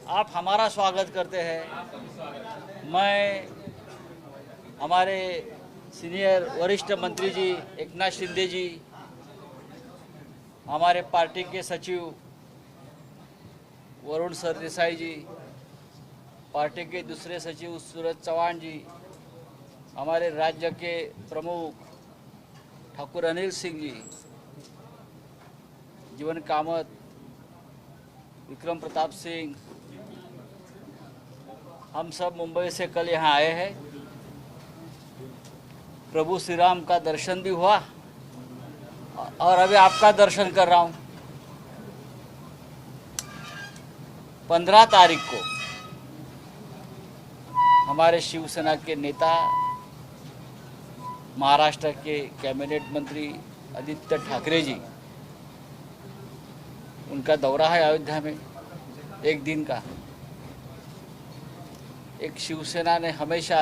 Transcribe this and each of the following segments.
आप हमारा स्वागत करते हैं। मैं हमारे सीनियर वरिष्ठ मंत्री जी एकनाथ शिंदे जी, हमारे पार्टी के सचिव वरुण सरदेसाई जी, पार्टी के दूसरे सचिव सूरज चौहान जी, हमारे राज्य के प्रमुख ठाकुर अनिल सिंह जी, जीवन कामत, विक्रम प्रताप सिंह, हम सब मुंबई से कल यहाँ आए हैं। प्रभु श्री राम का दर्शन भी हुआ और अभी आपका दर्शन कर रहा हूँ। 15 तारीख को हमारे शिवसेना के नेता, महाराष्ट्र के कैबिनेट मंत्री आदित्य ठाकरे जी, उनका दौरा है अयोध्या में 1 दिन का। एक शिवसेना ने हमेशा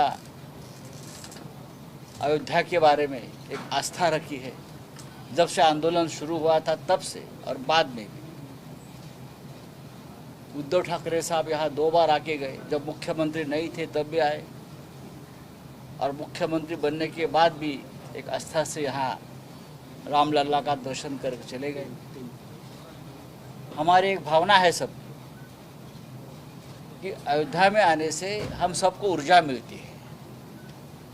अयोध्या के बारे में एक आस्था रखी है, जब से आंदोलन शुरू हुआ था तब से और बाद में भी। उद्धव ठाकरे साहब यहाँ 2 बार आके गए, जब मुख्यमंत्री नहीं थे तब भी आए और मुख्यमंत्री बनने के बाद भी एक आस्था से यहाँ रामलला का दर्शन कर चले गए। हमारी एक भावना है सब कि अयोध्या में आने से हम सबको ऊर्जा मिलती है,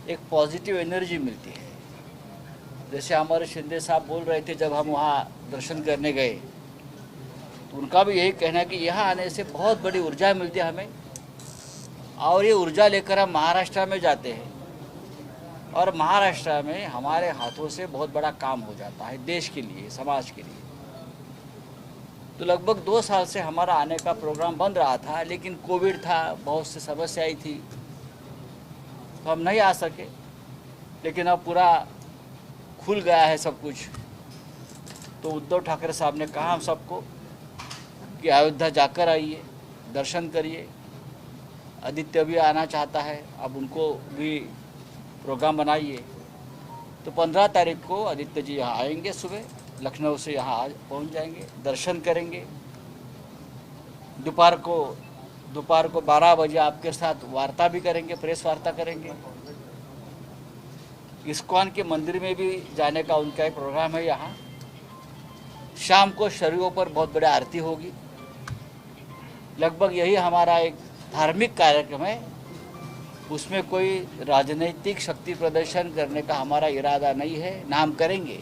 एक पॉजिटिव एनर्जी मिलती है। जैसे हमारे शिंदे साहब बोल रहे थे जब हम वहाँ दर्शन करने गए, तो उनका भी यही कहना है कि यहाँ आने से बहुत बड़ी ऊर्जा मिलती है हमें, और ये ऊर्जा लेकर हम महाराष्ट्र में जाते हैं और महाराष्ट्र में हमारे हाथों से बहुत बड़ा काम हो जाता है देश के लिए, समाज के लिए। तो लगभग 2 साल से हमारा आने का प्रोग्राम बन रहा था, लेकिन कोविड था, बहुत सी समस्याएं थी, तो हम नहीं आ सके। लेकिन अब पूरा खुल गया है सब कुछ। तो उद्धव ठाकरे साहब ने कहा हम सबको कि अयोध्या जाकर आइए, दर्शन करिए। आदित्य भी आना चाहता है, अब उनको भी प्रोग्राम बनाइए। तो 15 तारीख को आदित्य जी यहाँ आएंगे, सुबह लखनऊ से यहाँ पहुँच जाएंगे, दर्शन करेंगे। दोपहर को 12 बजे आपके साथ वार्ता भी करेंगे, प्रेस वार्ता करेंगे। इस्कॉन के मंदिर में भी जाने का उनका एक प्रोग्राम है यहाँ। शाम को शरीरों पर बहुत बड़ी आरती होगी। लगभग यही हमारा एक धार्मिक कार्यक्रम है, उसमें कोई राजनीतिक शक्ति प्रदर्शन करने का हमारा इरादा नहीं है, ना हम करेंगे,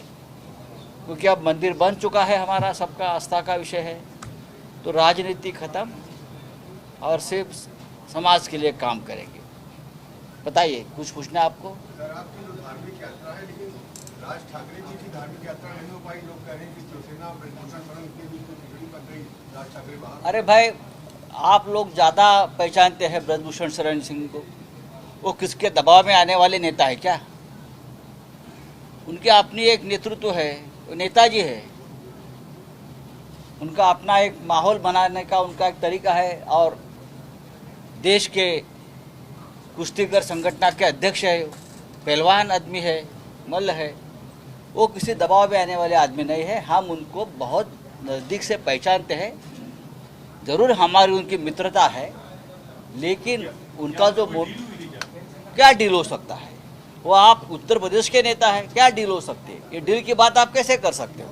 क्योंकि अब मंदिर बन चुका है, हमारा सबका आस्था का विषय है। तो राजनीति खत्म और सिर्फ समाज के लिए काम करेंगे। बताइए, कुछ पूछना है आपको? सर, आपकी जो धार्मिक यात्रा है, लेकिन राज ठाकरे जी की धार्मिक यात्रा नहीं हो पाई। लोग कह रहे हैं कि शिवसेना ब्रजभूषण शरण के भी कुछ खिचड़ी बन रही, राज ठाकरे बाहर। अरे भाई, आप लोग ज़्यादा पहचानते हैं ब्रजभूषण शरण सिंह को। वो किसके दबाव में आने वाले नेता है क्या? उनके अपनी एक नेतृत्व है, वो नेताजी है। उनका अपना एक माहौल बनाने का उनका एक तरीका है, और देश के कुश्तीगर संगठन के अध्यक्ष है, पहलवान आदमी है, मल्ल है। वो किसी दबाव में आने वाले आदमी नहीं है। हम उनको बहुत नज़दीक से पहचानते हैं। ज़रूर हमारी उनकी मित्रता है, लेकिन उनका जो क्या डील हो सकता है? वो आप उत्तर प्रदेश के नेता हैं, क्या डील हो सकती है? ये डील की बात आप कैसे कर सकते हो?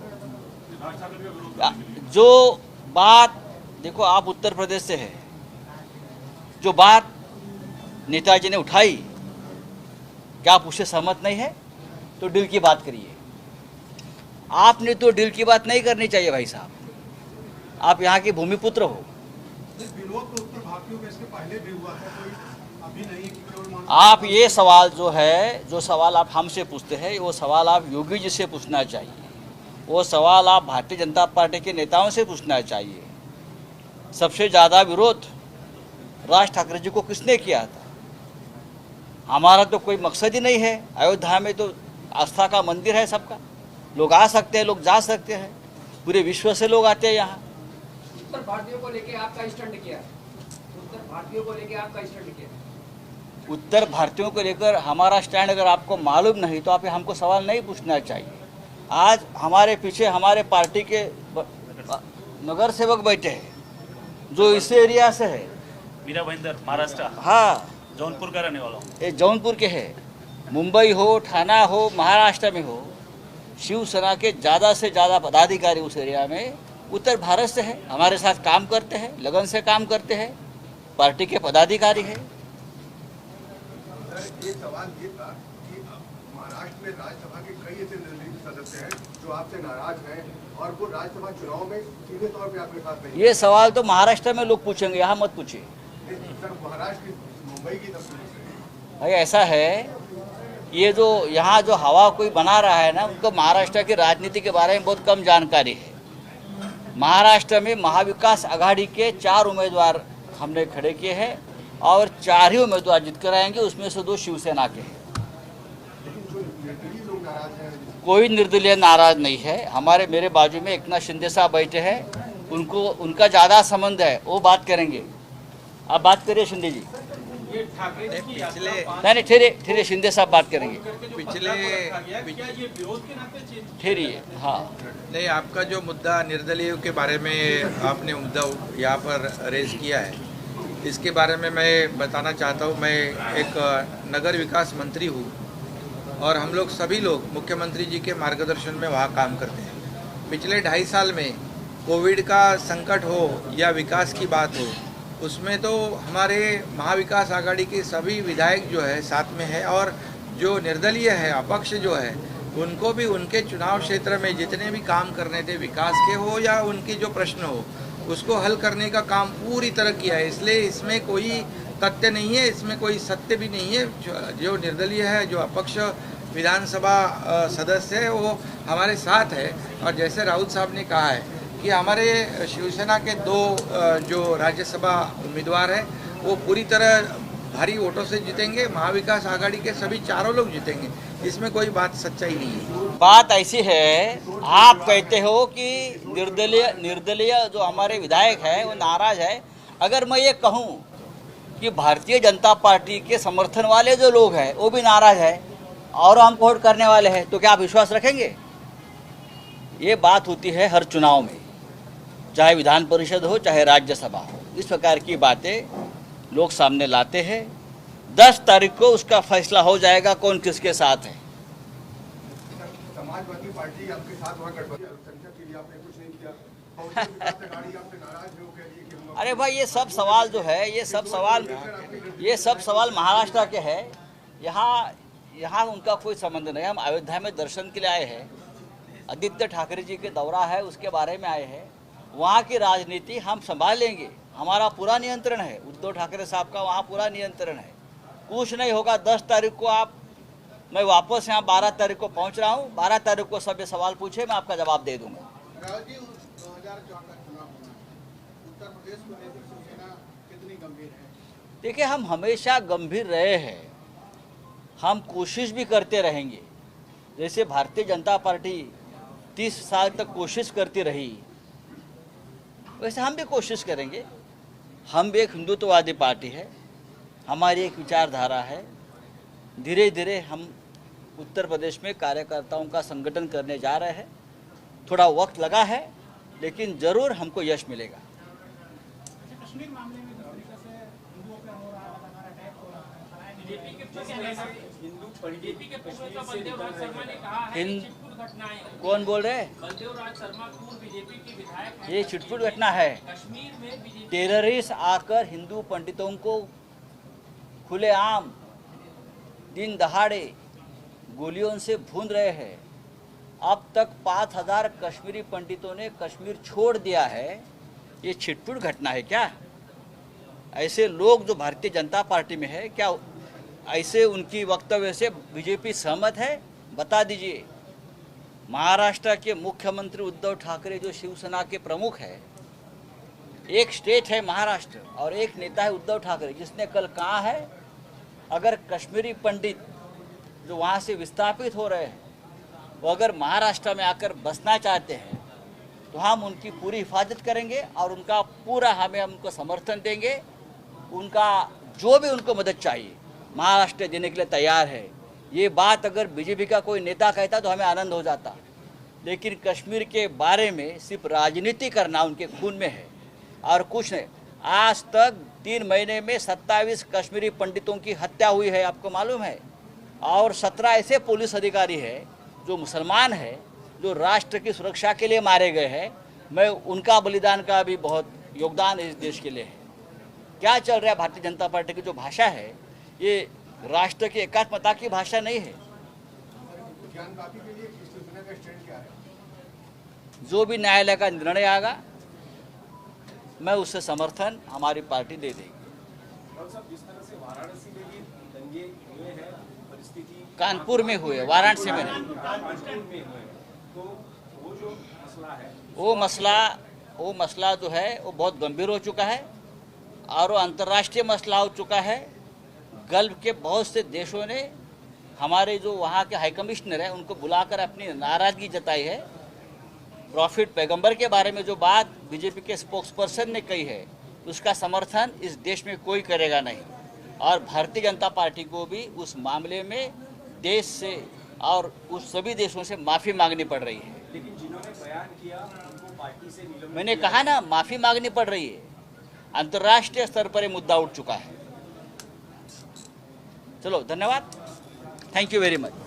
जो बात देखो, आप उत्तर प्रदेश से है, जो बात नेताजी ने उठाई, क्या आप उससे सहमत नहीं है? तो डील की बात करिए। आपने तो डील की बात नहीं करनी चाहिए भाई साहब, आप यहाँ के भूमिपुत्र हो। विरोध तो उत्तर भारतीयों के इसके पहले भी हुआ है, कोई अभी नहीं कि आप ये सवाल जो सवाल आप हमसे पूछते हैं, वो सवाल आप योगी जी से पूछना चाहिए। वो सवाल आप भारतीय जनता पार्टी के नेताओं से पूछना चाहिए। सबसे ज़्यादा विरोध राज ठाकरे जी को किसने किया था? हमारा तो कोई मकसद ही नहीं है। अयोध्या में तो आस्था का मंदिर है सबका, लोग आ सकते हैं, लोग जा सकते हैं, पूरे विश्व से लोग आते हैं यहाँ। उत्तर भारतीयों को लेके आपका स्टैंड क्या है? उत्तर भारतीयों को लेके आपका स्टैंड क्या है? उत्तर भारतीयों को लेकर हमारा स्टैंड अगर आपको मालूम नहीं तो आप हमको सवाल नहीं पूछना चाहिए। आज हमारे पीछे हमारे पार्टी के नगर सेवक बैठे हैं, जो इस एरिया से है। मीरा भाईंदर, महाराष्ट्र, हाँ, जौनपुर का रहने वाला हूँ। ये जौनपुर के है। मुंबई हो, ठाणा हो, महाराष्ट्र में हो, शिवसेना के ज़्यादा से ज़्यादा पदाधिकारी उस एरिया में उत्तर भारत से है। हमारे साथ काम करते हैं, लगन से काम करते हैं, पार्टी के पदाधिकारी है। सर, ये सवाल ये था कि महाराष्ट्र में राज्यसभा के कई ऐसे निर्दलीय सदस्य हैं जो आपसे नाराज हैं और वो राज्यसभा चुनाव में सीधे तौर पे आपके साथ नहीं। ये सवाल तो महाराष्ट्र में लोग पूछेंगे, यहाँ मत पूछिए। सर, महाराष्ट्र की मुंबई की तरफ से भाई ऐसा है, ये जो यहाँ जो हवा कोई बना रहा है ना, उनको महाराष्ट्र की राजनीति के बारे में बहुत कम जानकारी है। महाराष्ट्र में महाविकास आघाड़ी के 4 उम्मीदवार हमने खड़े किए हैं और 4 ही उम्मीदवार जीत कर आएंगे, उसमें से 2 शिवसेना के हैं। लेकिन जो निर्दलीय लोग नाराज हैं, कोई निर्दलीय नाराज नहीं है। हमारे मेरे बाजू में एकनाथ शिंदे साहब बैठे हैं, उनका ज़्यादा संबंध है, वो बात करेंगे। आप बात करिए शिंदे जी। पिछले नहीं, ठहरिए, शिंदे साहब बात करेंगे। ठहरिए। हाँ, नहीं, आपका जो मुद्दा निर्दलीय के बारे में आपने मुद्दा यहाँ पर रेज किया है, इसके बारे में मैं बताना चाहता हूँ। मैं एक नगर विकास मंत्री हूँ और हम लोग सभी लोग मुख्यमंत्री जी के मार्गदर्शन में वहाँ काम करते हैं। पिछले 2.5 साल में कोविड का संकट हो या विकास की बात हो, उसमें तो हमारे महाविकास आघाड़ी के सभी विधायक जो है साथ में है और जो निर्दलीय है, अपक्ष जो है, उनको भी उनके चुनाव क्षेत्र में जितने भी काम करने थे, विकास के हो या उनके जो प्रश्न हो, उसको हल करने का काम पूरी तरह किया है। इसलिए इसमें कोई तथ्य नहीं है, इसमें कोई सत्य भी नहीं है। जो निर्दलीय है, जो अपक्ष विधानसभा सदस्य है, वो हमारे साथ है। और जैसे राउत साहब ने कहा है कि हमारे शिवसेना के 2 जो राज्यसभा उम्मीदवार हैं, वो पूरी तरह भारी वोटों से जीतेंगे। महाविकास आघाड़ी के सभी 4 लोग जीतेंगे, इसमें कोई बात सच्चाई नहीं है। बात ऐसी है, आप कहते हो कि निर्दलीय जो हमारे विधायक है वो नाराज है। अगर मैं ये कहूँ कि भारतीय जनता पार्टी के समर्थन वाले जो लोग हैं वो भी नाराज है और हम वोट करने वाले हैं, तो क्या आप विश्वास रखेंगे? ये बात होती है हर चुनाव में, चाहे विधान परिषद हो चाहे राज्यसभा हो। इस प्रकार की बातें लोग सामने लाते हैं। 10 तारीख को उसका फैसला हो जाएगा कौन किसके साथ है। समाजवादी पार्टी आपके साथ वहाँ गठबंधन अल्पसंख्यक के लिए आपने कुछ नहीं किया। बहुजन विकास आघाड़ी आपसे नाराज है, वो कह रही है कि हम अरे भाई, ये सब सवाल जो है, ये सब सवाल महाराष्ट्र के हैं। यहाँ उनका कोई संबंध नहीं। हम अयोध्या में दर्शन के लिए आए हैं, आदित्य ठाकरे जी के दौरा है उसके बारे में आए हैं। वहाँ की राजनीति हम संभाल लेंगे, हमारा पूरा नियंत्रण है। उद्धव ठाकरे साहब का वहाँ पूरा नियंत्रण है, कुछ नहीं होगा। 10 तारीख को मैं वापस यहाँ 12 तारीख को पहुँच रहा हूँ। 12 तारीख को सब ये सवाल पूछे, मैं आपका जवाब दे दूँगा। 2014 का चुनाव होना है, उत्तर प्रदेश को लेकर शिवसेना कितनी गंभीर है? देखिए, हम हमेशा गंभीर रहे हैं, हम कोशिश भी करते रहेंगे। जैसे भारतीय जनता पार्टी 30 साल तक कोशिश करती रही, वैसे हम भी कोशिश करेंगे। हम भी एक हिंदुत्ववादी पार्टी है, हमारी एक विचारधारा है। धीरे धीरे हम उत्तर प्रदेश में कार्यकर्ताओं का संगठन करने जा रहे हैं। थोड़ा वक्त लगा है, लेकिन ज़रूर हमको यश मिलेगा। कश्मीर मामले में जिस तरीके से हिंदुओं पे हो रहा है, लगातार अटैक हो रहा है, बीजेपी के बलदेव राज शर्मा ने कहा है कि छिटपुट घटनाएं। कौन बोल रहे हैं? बलदेव राज शर्मा पूर्व बीजेपी के विधायक हैं। ये छिटपुट घटना है। कश्मीर में बीजेपी टेररिस्ट आकर हिंदू पंडितों को खुलेआम दिन दहाड़े गोलियों से भून रहे हैं। अब तक 5000 कश्मीरी पंडितों ने कश्मीर छोड़ दिया है। ये छिटपुट घटना है क्या? ऐसे लोग जो भारतीय जनता पार्टी में है, क्या ऐसे उनकी वक्तव्य से बीजेपी सहमत है? बता दीजिए। महाराष्ट्र के मुख्यमंत्री उद्धव ठाकरे जो शिवसेना के प्रमुख है, एक स्टेट है महाराष्ट्र और एक नेता है उद्धव ठाकरे, जिसने कल कहा है अगर कश्मीरी पंडित जो वहाँ से विस्थापित हो रहे हैं वो अगर महाराष्ट्र में आकर बसना चाहते हैं तो हम उनकी पूरी हिफाजत करेंगे और उनका पूरा हम उनको समर्थन देंगे। उनका जो भी उनको मदद चाहिए महाराष्ट्र देने के लिए तैयार है। ये बात अगर बीजेपी का कोई नेता कहता तो हमें आनंद हो जाता, लेकिन कश्मीर के बारे में सिर्फ राजनीति करना उनके खून में है और कुछ नहीं। आज तक 3 महीने में 27 कश्मीरी पंडितों की हत्या हुई है, आपको मालूम है। और 17 ऐसे पुलिस अधिकारी हैं जो मुसलमान हैं, जो राष्ट्र की सुरक्षा के लिए मारे गए हैं। मैं उनका बलिदान का भी बहुत योगदान इस देश के लिए है। क्या चल रहा है भारतीय जनता पार्टी की जो भाषा है, ये राष्ट्र की एकात्मता की भाषा नहीं है। ज्ञान काफी के लिए इस शिवसेना का स्टैंड क्या है? जो भी न्यायालय का निर्णय आएगा, मैं उससे समर्थन हमारी पार्टी दे देगी। डॉक्टर साहब, जिस तरह से वाराणसी में भी दंगे हुए हैं, परिस्थिति कानपुर में हुए, वाराणसी में नहीं। कानपुर में हुए, तो वो जो मसला है, वो मसला जो है वो बहुत गंभीर हो चुका है और वो अंतर्राष्ट्रीय मसला हो चुका है। गल्फ के बहुत से देशों ने हमारे जो वहाँ के हाई कमिश्नर है उनको बुलाकर अपनी नाराज़गी जताई है। प्रॉफिट पैगंबर के बारे में जो बात बीजेपी के स्पोक्सपर्सन ने कही है, उसका समर्थन इस देश में कोई करेगा नहीं। और भारतीय जनता पार्टी को भी उस मामले में देश से और उस सभी देशों से माफ़ी मांगनी पड़ रही है। लेकिन जिन्होंने बयान किया उनको पार्टी से निलंबित मैंने कहा ना, माफ़ी मांगनी पड़ रही है। अंतर्राष्ट्रीय स्तर पर ये मुद्दा उठ चुका है। चलो, धन्यवाद, थैंक यू वेरी मच।